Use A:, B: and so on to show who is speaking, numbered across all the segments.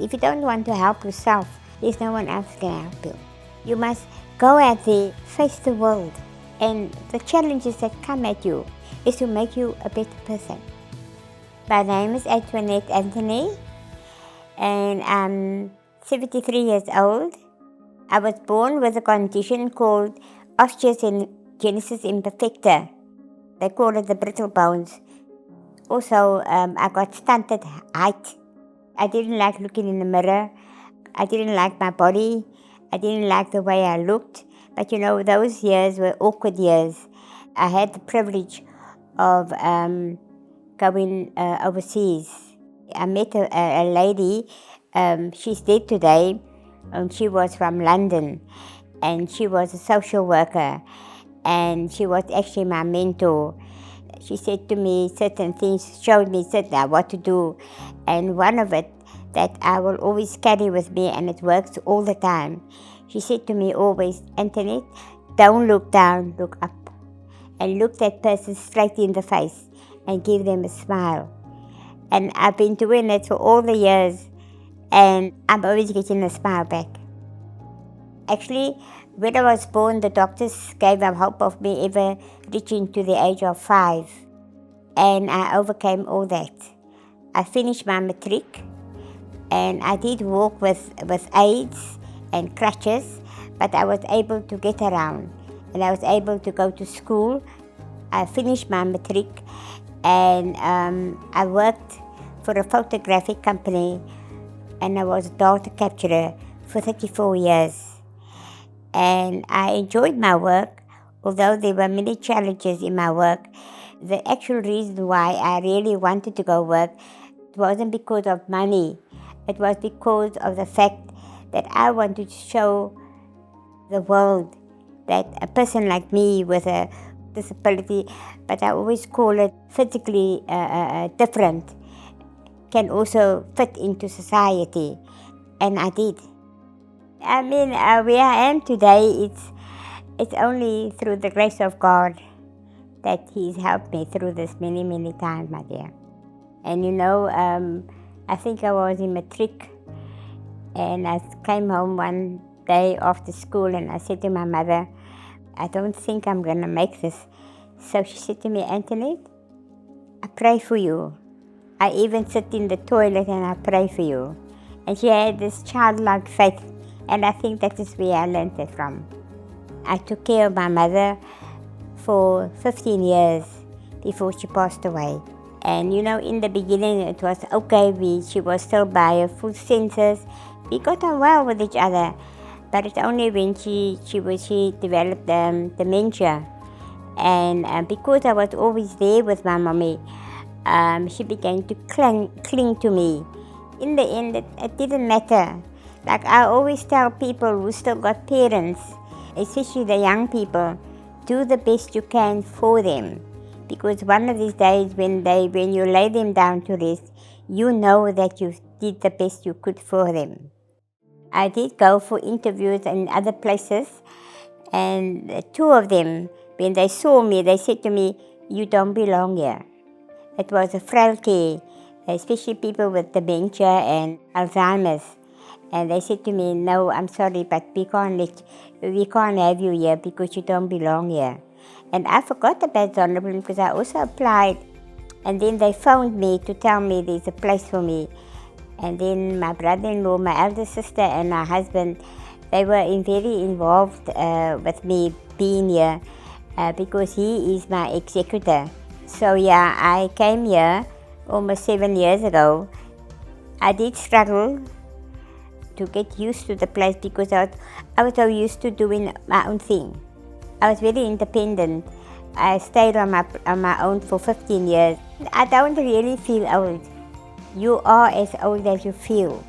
A: If you don't want to help yourself, there's no one else can help you. You must go out there, face the world, and the challenges that come at you is to make you a better person. My name is Antoinette Anthony, and I'm 73 years old. I was born with a condition called osteogenesis imperfecta. They call it the brittle bones. Also, I got stunted height. I didn't like looking in the mirror. I didn't like my body. I didn't like the way I looked. But those years were awkward years. I had the privilege of going overseas. I met a lady, she's dead today, and she was from London, and she was a social worker, and she was actually my mentor. She said to me certain things, showed me what to do, and one of it that I will always carry with me, and it works all the time. She said to me always, Antoinette, don't look down, look up, and look that person straight in the face and give them a smile. And I've been doing it for all the years, and I'm always getting a smile back. Actually, when I was born, the doctors gave up hope of me ever reaching to the age of 5. And I overcame all that. I finished my matric, and I did walk with aids and crutches, but I was able to get around, and I was able to go to school. I finished my matric, and I worked for a photographic company, and I was a data capturer for 34 years. And I enjoyed my work, although there were many challenges in my work. The actual reason why I really wanted to go work, it wasn't because of money. It was because of the fact that I wanted to show the world that a person like me with a disability, but I always call it physically different, can also fit into society. And I did. I mean, where I am today, it's only through the grace of God that He's helped me through this many, many times, my dear. And I think I was in matric, and I came home one day after school, and I said to my mother, I don't think I'm going to make this. So she said to me, Antoinette, I pray for you. I even sit in the toilet and I pray for you. And she had this childlike faith, and I think that is where I learned it from. I took care of my mother for 15 years before she passed away. And in the beginning it was okay. She was still by her full senses. We got on well with each other, but it's only when she developed dementia. And because I was always there with my mommy, she began to cling to me. In the end, it didn't matter. Like I always tell people who still got parents, especially the young people, do the best you can for them. Because one of these days when you lay them down to rest, you know that you did the best you could for them. I did go for interviews in other places, and 2 of them, when they saw me, they said to me, you don't belong here. It was a frailty, especially people with dementia and Alzheimer's. And they said to me, no, I'm sorry, but we can't have you here because you don't belong here. And I forgot about Zonneblum because I also applied. And then they phoned me to tell me there's a place for me. And then my brother-in-law, my elder sister, and my husband, they were very involved with me being here because he is my executor. So yeah, I came here almost 7 years ago. I did struggle to get used to the place because I was so used to doing my own thing. I was very independent. I stayed on my own for 15 years. I don't really feel old. You are as old as you feel.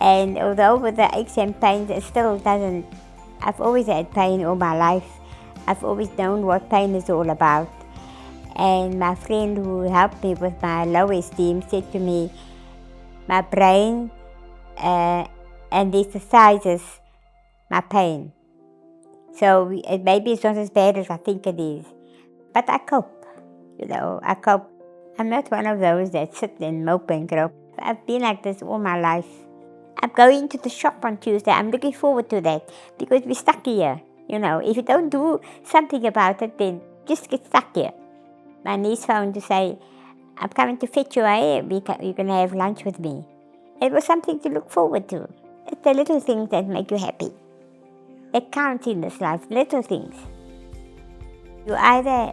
A: And although with the aches and pains, it still doesn't. I've always had pain all my life. I've always known what pain is all about. And my friend who helped me with my low esteem said to me, my brain and the exercises my pain. So maybe it's not as bad as I think it is. But I cope, I cope. I'm not one of those that sit and mope and grope. I've been like this all my life. I'm going to the shop on Tuesday. I'm looking forward to that because we're stuck here. If you don't do something about it, then just get stuck here. My niece phoned to say, I'm coming to fetch you. You're going to have lunch with me. It was something to look forward to. It's the little things that make you happy. That count in this life, little things. You either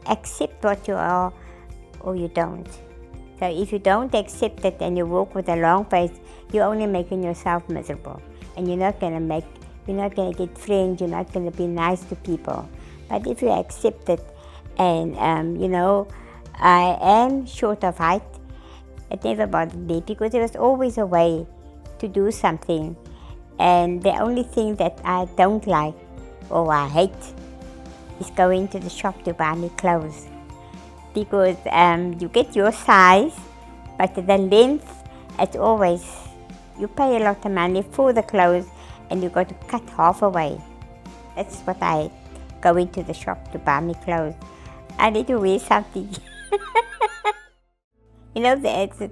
A: accept what you are or you don't. So if you don't accept it and you walk with a long face, you're only making yourself miserable. And you're not going to get friends, you're not going to be nice to people. But if you accept it, and I am short of height, it never bothered me because there was always a way to do something. And the only thing that I don't like or I hate is going to the shop to buy me clothes. Because you get your size, but the length, it's always, you pay a lot of money for the clothes and you got to cut half away. That's what I go into the shop to buy me clothes. I need to wear something.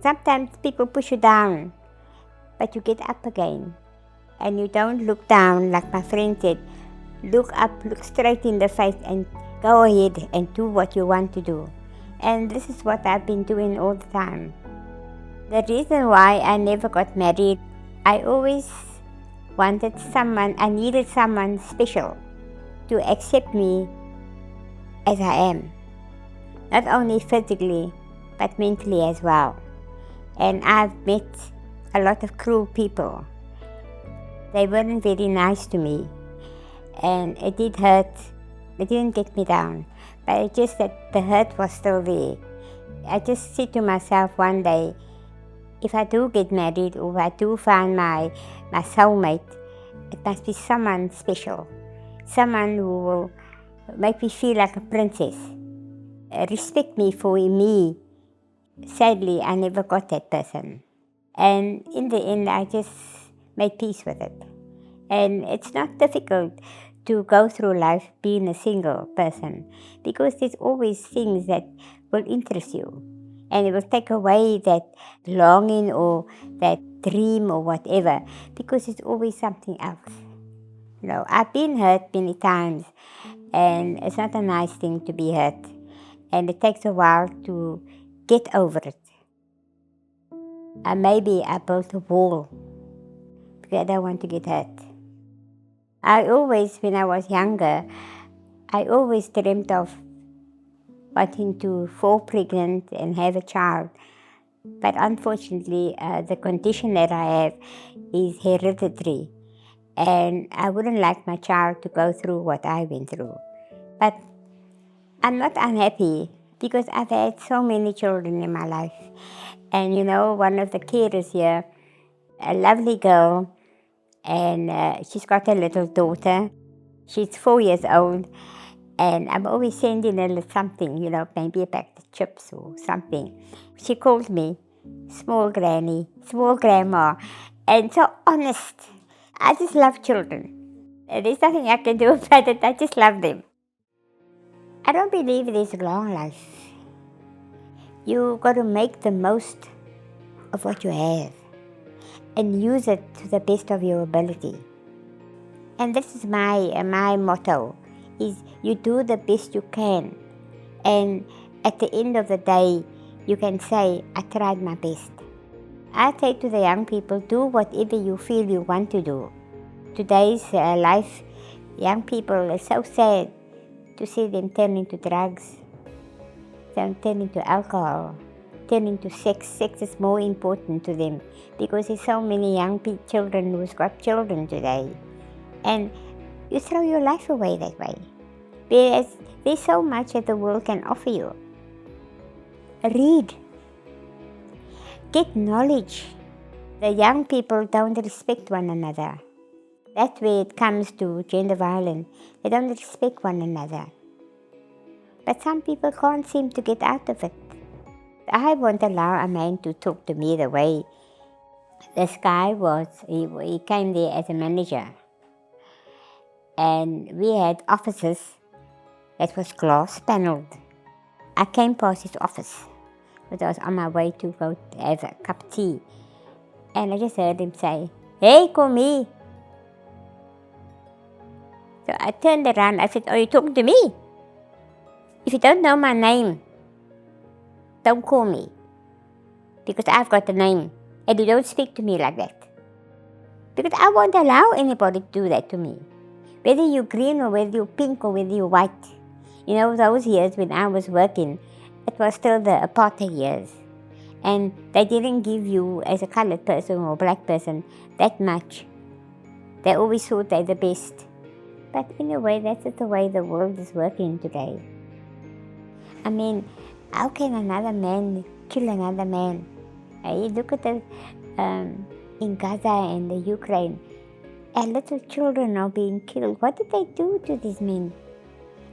A: Sometimes people push you down, but you get up again. And you don't look down, like my friend said. Look up, look straight in the face and go ahead and do what you want to do. And this is what I've been doing all the time. The reason why I never got married, I always wanted someone, I needed someone special to accept me as I am. Not only physically, but mentally as well. And I've met a lot of cruel people. They weren't very nice to me. And it did hurt. It didn't get me down. But it's just that the hurt was still there. I just said to myself one day, if I do get married or if I do find my soulmate, it must be someone special. Someone who will make me feel like a princess. Respect me for me. Sadly, I never got that person. And in the end, I just made peace with it. And it's not difficult to go through life being a single person because there's always things that will interest you. And it will take away that longing or that dream or whatever because it's always something else. I've been hurt many times and it's not a nice thing to be hurt. And it takes a while to get over it. Maybe I built a wall because I don't want to get hurt. When I was younger, I always dreamt of wanting to fall pregnant and have a child. But unfortunately, the condition that I have is hereditary. And I wouldn't like my child to go through what I went through. But I'm not unhappy because I've had so many children in my life. And one of the carers here, a lovely girl, and she's got a little daughter. She's 4 years old, and I'm always sending her something, maybe a pack of chips or something. She called me small granny, small grandma, and so honest. I just love children. There's nothing I can do about it. I just love them. I don't believe there's a long life. You got to make the most of what you have and use it to the best of your ability. And this is my motto, is you do the best you can. And at the end of the day, you can say, I tried my best. I say to the young people, do whatever you feel you want to do. Today's life, young people, are so sad to see them turn into drugs, turn into alcohol, turn into sex. Sex is more important to them because there's so many young children who's got children today. And you throw your life away that way. Whereas there's so much that the world can offer you. Read. Get knowledge. The young people don't respect one another. That's where it comes to gender violence. They don't respect one another. But some people can't seem to get out of it. I won't allow a man to talk to me the way this guy was. He came there as a manager. And we had offices that was glass panelled. I came past his office, but I was on my way to go have a cup of tea. And I just heard him say, "Hey, call me." So I turned around. I said, "Are you talking to me? If you don't know my name, don't call me. Because I've got a name. And you don't speak to me like that. Because I won't allow anybody to do that to me. Whether you're green or whether you're pink or whether you're white. You know, those years when I was working, it was still the apartheid years. And they didn't give you, as a colored person or black person, that much. They always thought they're the best. But in a way, that's just the way the world is working today. I mean, how can another man kill another man? You look at it in Gaza and the Ukraine. Our little children are being killed. What did they do to these men?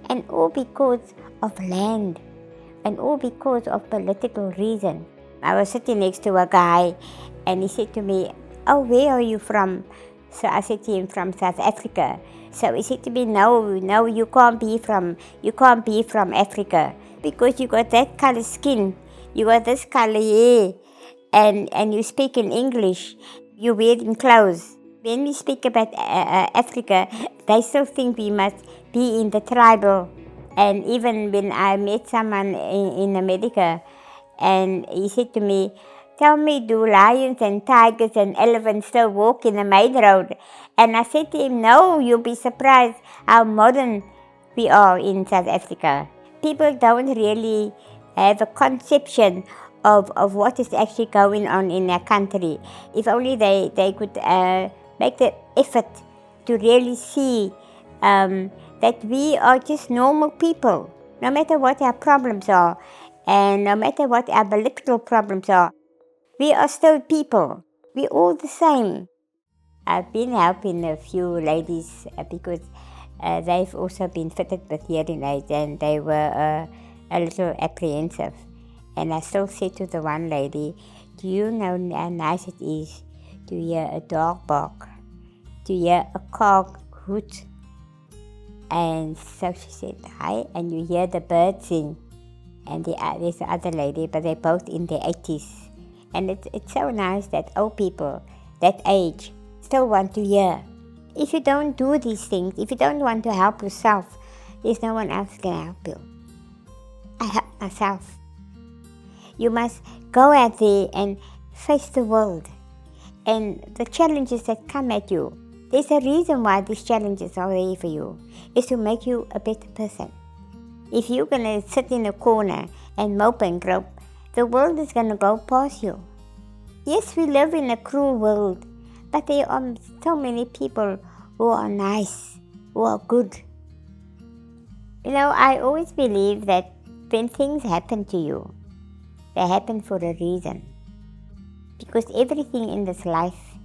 A: And all because of land. And all because of political reason. I was sitting next to a guy and he said to me, "Oh, where are you from?" So I said to him, "From South Africa." So he said to me, no, you can't be from Africa because you got that color skin, you got this color hair, and you speak in English, you're wearing clothes. When we speak about Africa, they still think we must be in the tribal. And even when I met someone in America, and he said to me, "Tell me, do lions and tigers and elephants still walk in the main road?" And I said to him, "No, you'll be surprised how modern we are in South Africa. People don't really have a conception of what is actually going on in their country. If only they could make the effort to really see that we are just normal people, no matter what our problems are, and no matter what our political problems are. We are still people. We're all the same." I've been helping a few ladies because they've also been fitted with hearing aids and they were a little apprehensive. And I still said to the one lady, "Do you know how nice it is to hear a dog bark, to hear a car hoot?" And so she said, "Hi," and you hear the birds sing. And there's the other lady, but they're both in their 80s. And it's so nice that old people, that age, still want to hear. If you don't do these things, if you don't want to help yourself, there's no one else can help you. I help myself. You must go out there and face the world and the challenges that come at you. There's a reason why these challenges are there for you. It's to make you a better person. If you're going to sit in a corner and mope and grope, the world is going to go past you. Yes, we live in a cruel world, but there are so many people who are nice, who are good. You know, I always believe that when things happen to you, they happen for a reason. Because everything in this life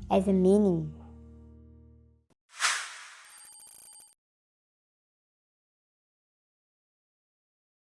A: has a meaning.